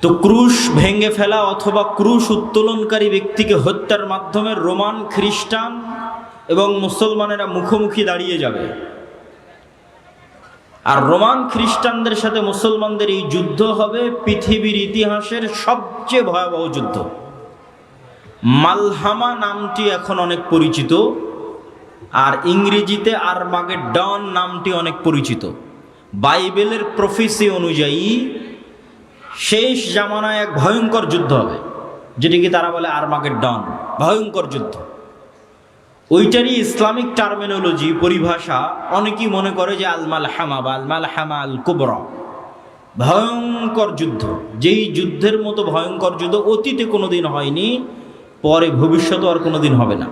তো ক্রুশ ভেঙে ফেলা অথবা ক্রুশ উত্তোলনকারী ব্যক্তিকে হত্যার মাধ্যমে রোমান, খ্রিস্টান এবং মুসলমানেরা মুখোমুখি দাঁড়িয়ে যাবে। আর রোমান খ্রিস্টানদের সাথে মুসলমানদের এই যুদ্ধ হবে পৃথিবীর ইতিহাসের সবচেয়ে ভয়াবহ যুদ্ধ। মালহামা নামটি এখন অনেক পরিচিত, আর ইংরেজিতে আরমাগেডন নামটি অনেক পরিচিত। বাইবেলের প্রফেসি অনুযায়ী শেষ জামানায় এক ভয়ঙ্কর যুদ্ধ হবে, যেটিকে তারা বলে আরমাগেডন, ভয়ঙ্কর যুদ্ধ। ওইটারই ইসলামিক টার্মিনোলজি, পরিভাষা অনেকেই মনে করে যে আল মালহামা বা আল মালহামা আল কুবরা, ভয়ঙ্কর যুদ্ধ। যেই যুদ্ধের মতো ভয়ঙ্কর যুদ্ধ অতীতে কোনোদিন হয়নি, পরে ভবিষ্যতে আর কোনোদিন হবে না।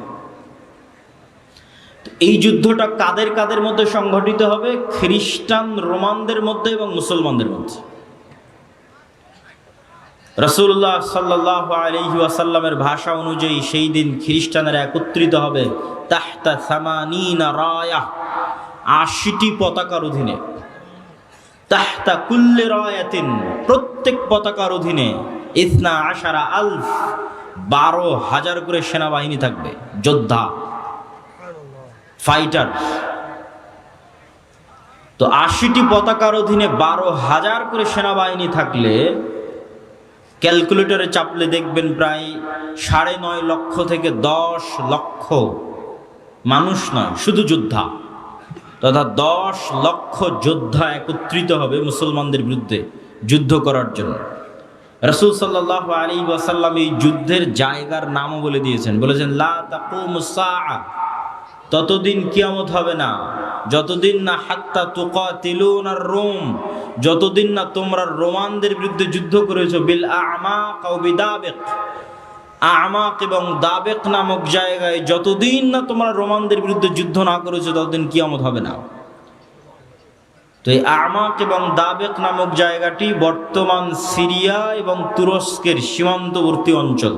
এই যুদ্ধটা কাদের কাদের মধ্যে সংঘটিত হবে? খ্রিস্টান রোমানদের মধ্যে এবং মুসলমানদের মধ্যে। রাসূলুল্লাহ সাল্লাল্লাহু আলাইহি ওয়াসাল্লামের ভাষা অনুযায়ী সেই দিন খ্রিস্টানেরা একত্রিত হবে তাহতা সামানিনা রায়া, ৮০টি পতাকার অধীনে। তাহতা কুল্লি রায়াতিন, প্রত্যেক পতাকার অধীনে ইসনা আশারা আলফ, ১২,০০০ করে সেনাবাহিনী থাকবে, যোদ্ধা, ফাইটার। তো ৮০টি পতাকার অধীনে ১২,০০০ করে সেনাবাহিনী থাকলে ক্যালকুলেটরে চাপলে দেখবেন প্রায় ৯.৫ লক্ষ থেকে ১০ লক্ষ মানুষ নয়, শুধু যোদ্ধা, তথা ১০ লক্ষ যোদ্ধা একত্রিত হবে মুসলমানদের বিরুদ্ধে যুদ্ধ করার জন্য। রাসূল সাল্লাল্লাহু আলাইহি ওয়াসাল্লাম এই যুদ্ধের জায়গার নামও বলে দিয়েছেন, বলেছেন লা তাকুমুস সাআ, ততদিন কিয়ামত হবে না যতদিন না হাত্তা তুকাতিলুনার রোম, যতদিন না তোমরা রোমানদের বিরুদ্ধে যুদ্ধ করেছো বিল আমাক ও বিদাবিক, আমাক এবং দাবেক নামক জায়গায় যতদিন না তোমরা রোমানদের বিরুদ্ধে যুদ্ধ না করেছো ততদিন কিয়ামত হবে না। তো এই আমাক এবং দাবেক নামক জায়গাটি বর্তমান সিরিয়া এবং তুরস্কের সীমান্তবর্তী অঞ্চল।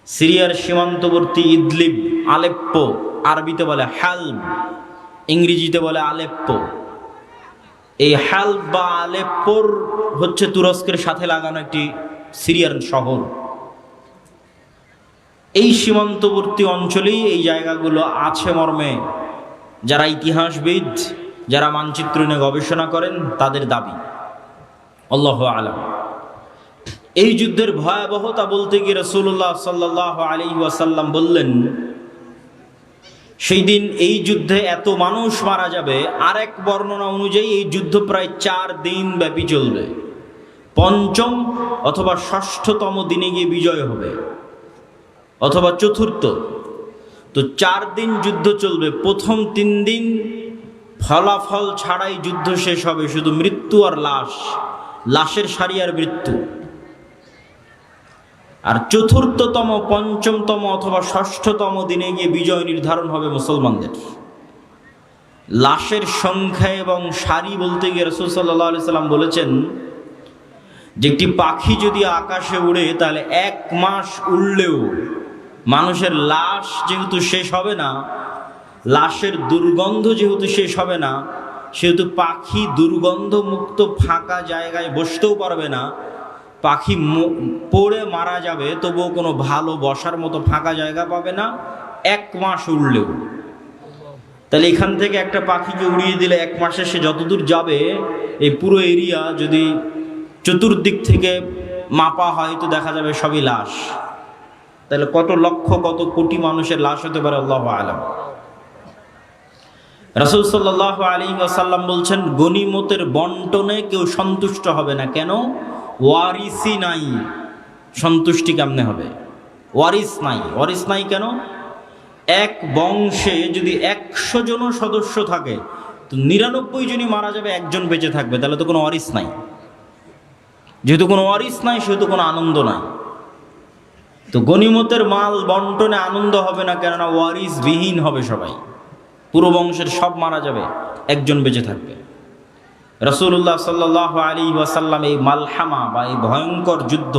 সিরিয়ার সীমান্তবর্তী ইদলিব, আলেপ্পো, আরবিতে বলে হালব, ইংরেজিতে বলে আলেপ্পো। এই হালব বা আলেপ্পোর হচ্ছে তুরস্কের সাথে লাগানো একটি সিরিয়ার শহর। এই সীমান্তবর্তী অঞ্চলেই এই জায়গাগুলো আছে মর্মে যারা ইতিহাসবিদ, যারা মানচিত্র নিয়ে গবেষণা করেন তাদের দাবি। আল্লাহু আলাম। এই যুদ্ধের ভয়াবহতা বলতে গিয়ে রাসূলুল্লাহ সাল্লাল্লাহু আলাইহি ওয়াসাল্লাম বললেন, সেই দিন এই যুদ্ধে এত মানুষ মারা যাবে। আরেক বর্ণনা অনুযায়ী এই যুদ্ধ প্রায় ৪ দিন ব্যাপী চলবে, পঞ্চম অথবা ষষ্ঠতম দিনে গিয়ে বিজয় হবে, অথবা চতুর্থ। তো ৪ দিন যুদ্ধ চলবে। প্রথম ৩ দিন ফলাফল ছাড়াই যুদ্ধ শেষ হবে, শুধু মৃত্যু আর লাশ, লাশের সারি আর মৃত্যু। আর চতুর্থতম, পঞ্চমতম অথবা ষষ্ঠতম দিনে গিয়ে বিজয় নির্ধারণ হবে মুসলমানদের। লাশের সংখ্যা এবং সারি বলতে গিয়ে রাসূল সাল্লাল্লাহু আলাইহি সাল্লাম বলেছেন যে একটি পাখি যদি আকাশে উড়ে তাহলে ১ মাস উড়লেও মানুষের লাশ যেহেতু শেষ হবে না, লাশের দুর্গন্ধ যেহেতু শেষ হবে না, সেহেতু পাখি দুর্গন্ধ মুক্ত ফাঁকা জায়গায় বসতেও পারবে না। পাখি পড়ে মারা যাবে, তবুও কোনো ভালো বসার মতো ফাঁকা জায়গা পাবে না ১ মাস উড়লেও। তাহলে এখান থেকে একটা পাখিকে উড়িয়ে দিলে ১ মাসে সে যতদূর যাবে, এই পুরো এরিয়া যদি চতুর্দিক থেকে মাপা হয় তো দেখা যাবে সবই লাশ। তাহলে কত লক্ষ, কত কোটি মানুষের লাশ হতে পারে আল্লাহু আলাম। রাসূল সাল্লাল্লাহু আলাইহি ওয়াসাল্লাম বলছেন, গনিমতের বন্টনে কেউ সন্তুষ্ট হবে না। কেন? ওয়ারিসই নাই। সন্তুষ্টি কেমনে হবে? ওয়ারিস নাই। ওয়ারিস নাই কেন? এক বংশে যদি ১০০ জন সদস্য থাকে তো ৯৯ জনই মারা যাবে, একজন বেঁচে থাকবে, তাহলে তো কোনো ওয়ারিস নাই। যেহেতু কোনো ওয়ারিস নাই সেহেতু কোনো আনন্দ নাই। তো গনিমতের মাল বন্টনে আনন্দ হবে না, কেননা ওয়ারিস বিহীন হবে সবাই, পুরো বংশের সব মারা যাবে, একজন বেঁচে থাকবে। রাসূলুল্লাহ সাল্লাল্লাহু আলাইহি ওয়াসাল্লাম এই মালহামা বা এই ভয়ঙ্কর যুদ্ধ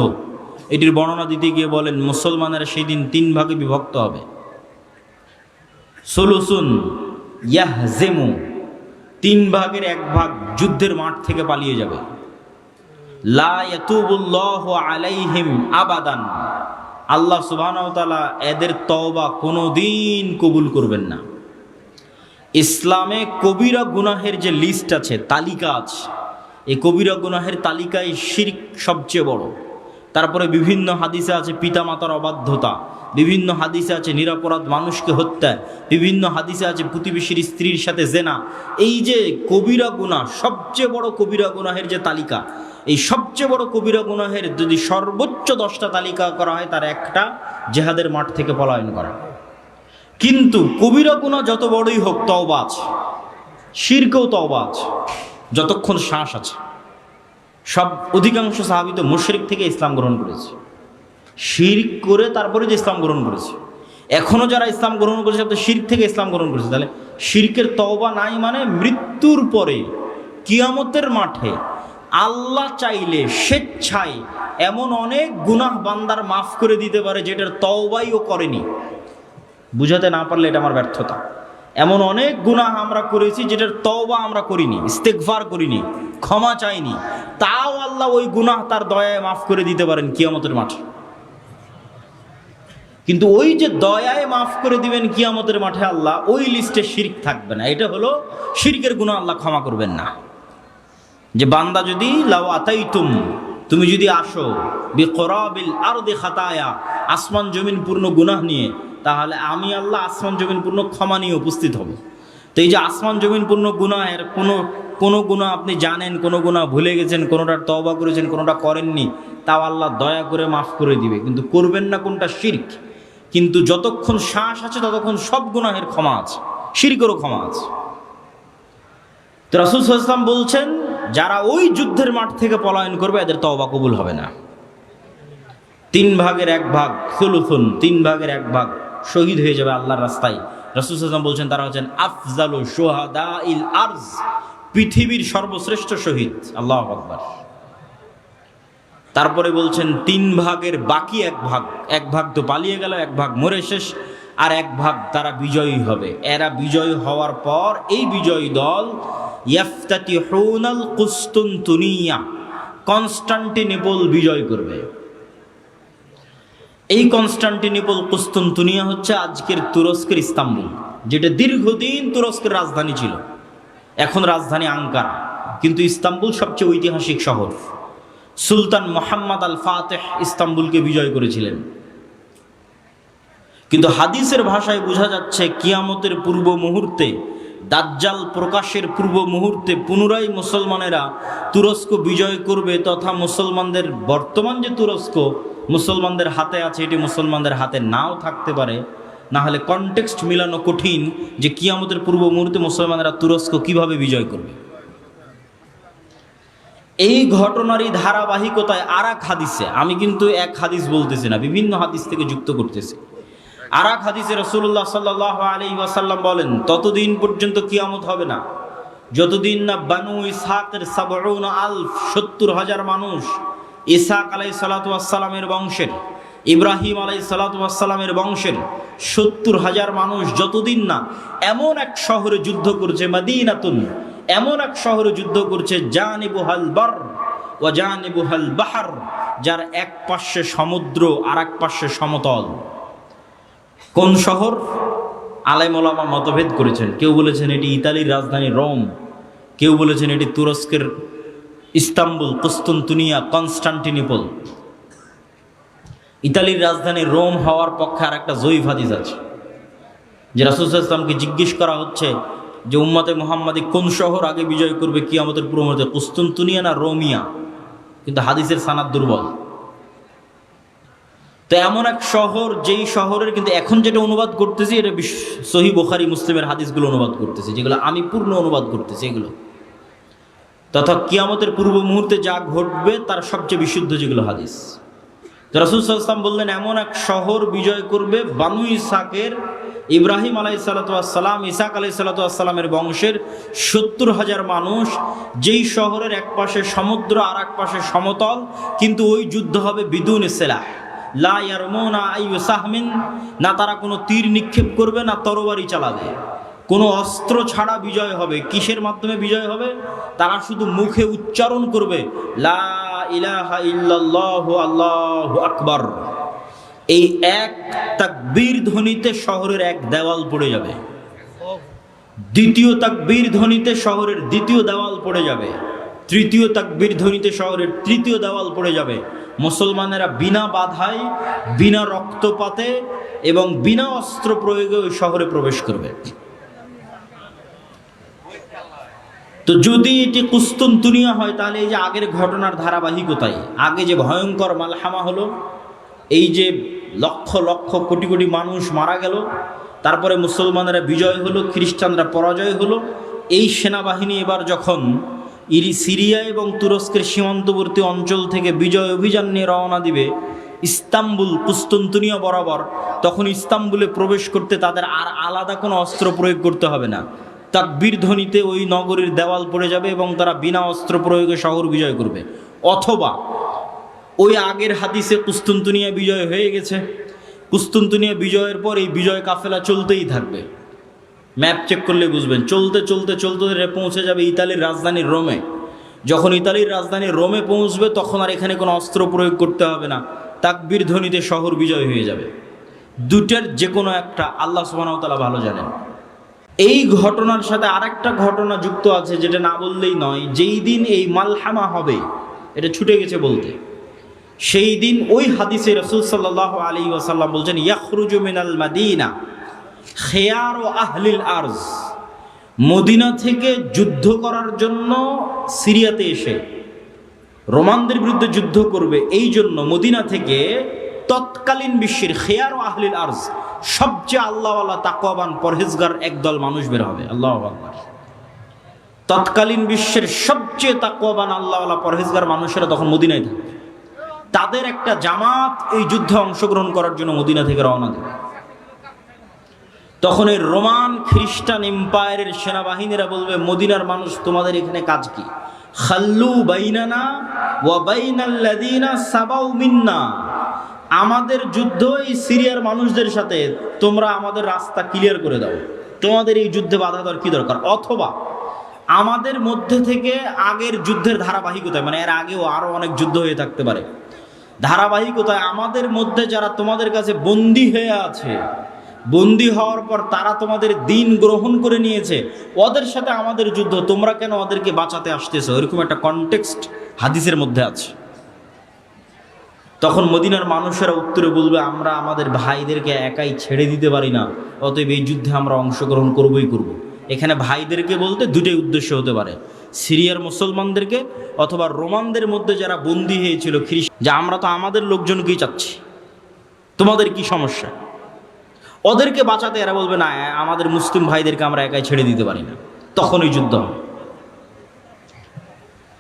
এটির বর্ণনা দিতে গিয়ে বলেন, মুসলমানেরা সেই দিন ৩ ভাগে বিভক্ত হবে। সুলুসুন ইয়াহজিমু, ৩ ভাগের ১ ভাগ যুদ্ধের মাঠ থেকে পালিয়ে যাবে। লা ইয়াতুবুল্লাহু আলাইহিম আবাদান, আল্লাহ সুবহানাহু ওয়া তাআলা এদের তওবা কোনোদিন কবুল করবেন না। ইসলামে কবিরা গুনাহের যে লিস্ট আছে, তালিকা আছে, এই কবিরা গুনাহের তালিকায় শিরক সবচেয়ে বড়। তারপরে বিভিন্ন হাদিসে আছে পিতামাতার অবাধ্যতা, বিভিন্ন হাদিসে আছে নিরপরাধ মানুষকে হত্যা, বিভিন্ন হাদিসে আছে প্রতিবেশীর স্ত্রীর সাথে জেনা। এই যে কবিরা গুনাহ, সবচেয়ে বড় কবিরা গুনাহের যে তালিকা, এই সবচেয়ে বড় কবিরা গুনাহের যদি সর্বোচ্চ 10টা তালিকা করা হয়, তার একটা জিহাদের মাঠ থেকে পলায়ন করা। কিন্তু কবিরা গুনাহ যত বড়ই হোক, তওবা আছে, শিরকেও তওবা আছে, যতক্ষণ শ্বাস আছে। সব অধিকাংশ সাহাবী তো মুশরিক থেকে ইসলাম গ্রহণ করেছে, শিরক করে তারপরে যে ইসলাম গ্রহণ করেছে। এখনো যারা ইসলাম গ্রহণ করেছে তো শিরক থেকে ইসলাম গ্রহণ করেছে। তাহলে শিরকের তওবা নাই মানে মৃত্যুর পরে কিয়ামতের মাঠে আল্লাহ চাইলে স্বেচ্ছায় এমন অনেক গুনাহ বান্দার মাফ করে দিতে পারে যেটার তওবাই ও করেনি। বুঝাতে না পারলে এটা আমার ব্যর্থতা। এমন অনেক গুনাহ আমরা করেছি যেটার তওবা আমরা করিনি, ইস্তেগফার করিনি, ক্ষমা চাইনি, তাও আল্লাহ ওই গুনাহ তার দয়ায় মাফ করে দিতে পারেন কিয়ামতের মাঠে। কিন্তু ওই যে দয়ায় মাফ করে দিবেন কিয়ামতের মাঠে আল্লাহ, ওই লিস্টে শিরক থাকবে না। এটা হলো শিরকের গুনাহ আল্লাহ ক্ষমা করবেন না। যে বান্দা যদি লাউ আতাইতুম, তুমি যদি আসো বিকরাবিল আরদি খাতায়া, আসমান জমিন পূর্ণ গুনাহ নিয়ে, তাহলে আমি আল্লাহ আসমান জমিন পূর্ণ ক্ষমা নিয়ে উপস্থিত হব। তো এই যে আসমান জমিন পূর্ণ গুনাহের কোনো গুনাহ আপনি জানেন, কোনো গুনাহ ভুলে গেছেন, কোনোটার তওবা করেছেন, কোনোটা করেননি, তাও আল্লাহ দয়া করে মাফ করে দিবে। কিন্তু করবেন না কোনটা? শিরক। কিন্তু যতক্ষণ শ্বাস আছে ততক্ষণ সব গুনাহের ক্ষমা আছে, শিরকেরও ক্ষমা আছে। তো রাসূল সাল্লাল্লাহু আলাইহি ওয়াসাল্লাম বলছেন, যারা ওই যুদ্ধের মাঠ থেকে পলায়ন করবে এদের তওবা কবুল হবে না। 3 ভাগের 1 ভাগ, সুলুসুন, 3 ভাগের 1 ভাগ শহীদ হয়ে যাবে আল্লাহর রাস্তায়। রাসূল সাল্লাল্লাহু আলাইহি ওয়াসাল্লাম বলছেন তারা হচ্ছেন আফজালু শুহাদাইল আরজ, পৃথিবীর সর্বশ্রেষ্ঠ শহীদ। আল্লাহু আকবার। তারপরে বলছেন 3 ভাগের বাকি 1 ভাগ, 1 ভাগ তো পালিয়ে গেল, 1 ভাগ মরে শেষ, আর 1 ভাগ তারা বিজয়ী হবে। এরা বিজয়ী হওয়ার পর এই বিজয়ী দল ইয়াফতাতিহুনাল কুসতুনতুনিয়া, কনস্টান্টিনোপল বিজয় করবে। এই কনস্টান্টিনোপল, কুসতুনতুনিয়া হচ্ছে আজকের তুরস্কের ইস্তাম্বুল, যেটা দীর্ঘদিন তুরস্কের রাজধানী ছিল। এখন রাজধানী আঙ্কারা, কিন্তু ইস্তাম্বুল সবচেয়ে ঐতিহাসিক শহর। সুলতান মুহাম্মদ আল ফাতেহ ইস্তাম্বুলকে বিজয় করেছিলেন। কিন্তু হাদিসের ভাষায় বোঝা যাচ্ছে কিয়ামতের পূর্ব মুহূর্তে, দাজ্জাল প্রকাশের পূর্ব মুহূর্তে পুনরায় মুসলমানেরা তুরস্ক বিজয় করবে, তথা মুসলমানদের বর্তমান যে তুরস্ক মুসলমানদের হাতে আছে, এটি মুসলমানদের হাতে নাও থাকতে পারে। না হলে কনটেক্সট মিলানো কঠিন যে কিয়ামতের পূর্ব মুহূর্তে মুসলমানেরা তুরস্ক কিভাবে বিজয় করবে। এই ঘটনারই ধারাবাহিকতায় আর এক হাদিসে, আমি কিন্তু এক হাদিস বলতেছি না, বিভিন্ন হাদিস থেকে যুক্ত করতেছি। আর এক হাদিসে রাসূলুল্লাহ সাল্লাল্লাহু আলাইহি ওয়াসাল্লাম বলেন, ততদিন পর্যন্ত কিয়ামত হবে না যতদিন না বানু ইসহাকের 70,000 মানুষ, ইসহাক আলাইহিস সালাতু ওয়াস সালামের বংশের, ইব্রাহিম আলাইহিস সালাতু ওয়াস সালামের বংশের 70,000 মানুষ যতদিন না এমন এক শহরে যুদ্ধ করছে, মাদিনাতুন, এমন এক শহরে যুদ্ধ করছে, জানিবুহাল বার ওয়া জানিবুহাল বাহর, যার এক পাশে সমুদ্র আর এক পাশে সমতল। কোন শহর? আলেম ওলামা মতভেদ করেছেন। কেউ বলেছেন এটি ইতালির রাজধানী রোম, কেউ বলেছেন এটি তুরস্কের ইস্তাম্বুল, কুসতুনতুনিয়া, কনস্টান্টিনোপল। ইতালির রাজধানী রোম হওয়ার পক্ষে আর একটা জয়ীফ হাদিস আছে, যে রাসূল সাল্লাল্লাহু আলাইহি ওয়াসাল্লামকে জিজ্ঞেস করা হচ্ছে যে উম্মতে মুহাম্মাদি কোন শহর আগে বিজয় করবে কিয়ামতের পূর্ব মুহূর্তে, কুসতুনতুনিয়া না রোমিয়া? কিন্তু হাদিসের সানাদ দুর্বল। তো এমন এক শহর, যেই শহরের কিন্তু এখন যেটা অনুবাদ করতেছি এটা সহিহ বুখারী মুসলিমের হাদিসগুলো অনুবাদ করতেছি, যেগুলো আমি পূর্ণ অনুবাদ করতেছি এগুলো, তথা কিয়ামতের পূর্ব মুহূর্তে যা ঘটবে তার সবচেয়ে বিশুদ্ধ যেগুলো হাদিস। রাসূল সাল্লাল্লাহু আলাইহি ওয়াসাল্লাম বললেন এমন এক শহর বিজয় করবে বানু ইসহাকের, ইব্রাহিম আলাইহিস সালাতু ওয়াস সালাম, ইসহাক আলাইহিস সালাতু ওয়াস সালামের বংশের 70,000 মানুষ, যেই শহরের এক পাশে সমুদ্র আর এক পাশে সমতল, কিন্তু ওই যুদ্ধ হবে বিদুন সিলাহ, লা ইয়ারমুনা আইয়ু সাহমিন, না তারা কোনো তীর নিক্ষেপ করবে না তরবারি চালাবে, কোনো অস্ত্র ছাড়া বিজয় হবে। কিসের মাধ্যমে বিজয় হবে? তারা শুধু মুখে উচ্চারণ করবে লা ইলাহা ইল্লাল্লাহু আল্লাহু আকবার, এই এক তাকবীর ধ্বনিতে শহরের এক দেওয়াল পড়ে যাবে। দ্বিতীয় তাকবীর ধ্বনিতে শহরের দ্বিতীয় দেওয়াল পড়ে যাবে। তৃতীয় তাকবীর ধ্বনিতে শহরের তৃতীয় দেওয়াল পড়ে যাবে। মুসলমানেরা বিনা বাধায়, বিনা রক্তপাতে এবং বিনা অস্ত্র প্রয়োগে ওই শহরে প্রবেশ করবে। তো যদি এটি কুস্তুনতুনিয়া হয়, তাহলে এই যে আগের ঘটনার ধারাবাহিকতায় আগে যে ভয়ঙ্কর মালহামা হলো, এই যে লক্ষ লক্ষ কোটি কোটি মানুষ মারা গেল, তারপরে মুসলমানেরা বিজয় হলো, খ্রিস্টানরা পরাজয় হলো, এই সেনাবাহিনী এবার যখন সিরিয়া এবং তুরস্কের সীমান্তবর্তী অঞ্চল থেকে বিজয় অভিযান নিয়ে রওনা দিবে ইস্তাম্বুল কুস্তুনতুনিয়া বরাবর, তখন ইস্তাম্বুলে প্রবেশ করতে তাদের আর আলাদা কোনো অস্ত্র প্রয়োগ করতে হবে না। তাকবীর ধ্বনিতে ওই নগরীর দেওয়াল পড়ে যাবে এবং তারা বিনা অস্ত্র প্রয়োগে শহর বিজয় করবে। অথবা ওই আগের হাদিসে কুস্তুনতুনিয়া বিজয় হয়ে গেছে, কুস্তুনতুনিয়া বিজয়ের পর এই বিজয় কাফেলা চলতেই থাকবে। ম্যাপ চেক করলে বুঝবেন, চলতে চলতে চলতে পৌঁছে যাবে ইতালির রাজধানী রোমে। যখন ইতালির রাজধানী রোমে পৌঁছবে তখন আর এখানে কোনো অস্ত্র প্রয়োগ করতে হবে না, তাকবীর ধ্বনিতে শহর বিজয় হয়ে যাবে। দুটার যে কোনো একটা আল্লাহ সুবহানাহু ওয়া তাআলা ভালো জানেন। এই ঘটনার সাথে আরেকটা ঘটনা যুক্ত আছে, যেটা না বললেই নয়। যেই দিন এই মালহামা হবে, এটা ছুটে গেছে বলতে, সেই দিন ওই হাদিসে রাসূল সাল্লাল্লাহু আলাইহি ওয়াসাল্লাম বলছেন, ইয়াখরুজু মিনাল মাদিনা খিয়ারু আহলিল আরজ, মদিনা থেকে যুদ্ধ করার জন্য সিরিয়াতে এসে রোমানদের বিরুদ্ধে যুদ্ধ করবে, এই জন্য মদিনা থেকে তৎকালীন বিশ্বের খিয়ারু আহলিল আরজ, সবচেয়ে আল্লাহওয়ালা তাকওয়াবান পরহেজগার একদল মানুষ বের হবে। আল্লাহু আকবার। তৎকালীন বিশ্বের সবচেয়ে তাকওয়াবান আল্লাহওয়ালা পরহেজগার মানুষেরা তখন মদিনায় থাকবে। তাদের একটা জামাত এই যুদ্ধে অংশগ্রহণ করার জন্য মদিনা থেকে রওনা দেবে। তখন এই রোমান খ্রিস্টান এম্পায়ারের সেনাবাহিনীরা বলবে, মদিনার মানুষ তোমাদের এখানে কাজ কি? খাল্লু বাইনানা ওয়া বাইনাল্লাযিনা সাবাউ মিন্না, আমাদের যুদ্ধ এই সিরিয়ার মানুষদের সাথে, তোমরা আমাদের রাস্তা ক্লিয়ার করে দাও, তোমাদের এই যুদ্ধে বাধা দেওয়ার কি দরকার? অথবা আমাদের মধ্যে থেকে আগের যুদ্ধের ধারাবাহিকতায়, মানে এর আগেও আরো অনেক যুদ্ধ হয়ে থাকতে পারে, ধারাবাহিকতায় আমাদের মধ্যে যারা তোমাদের কাছে বন্দী হয়ে আছে, বন্দী হওয়ার পর তারা তোমাদের দিন গ্রহণ করে নিয়েছে, ওদের সাথে আমাদের যুদ্ধ, তোমরা কেন ওদেরকে বাঁচাতে আসতেছো? এরকম একটা কনটেক্সট হাদিসের মধ্যে আছে। তখন মদিনার মানুষেরা উত্তরে বলবে, আমরা আমাদের ভাইদেরকে একাই ছেড়ে দিতে পারি না, অতএব এই যুদ্ধে আমরা অংশগ্রহণ করবই করব। এখানে ভাইদেরকে বলতে দুটোই উদ্দেশ্য হতে পারে, সিরিয়ার মুসলমানদেরকে অথবা রোমানদের মধ্যে যারা বন্দী হয়েছিল খ্রিস্টান, যে আমরা তো আমাদের লোকজনকেই চাচ্ছি, তোমাদের কি সমস্যা? ওদেরকে বাঁচাতে এরা বলবে, না আমাদের মুসলিম ভাইদেরকে আমরা একাই ছেড়ে দিতে পারি না, তখন ওই যুদ্ধ হবে।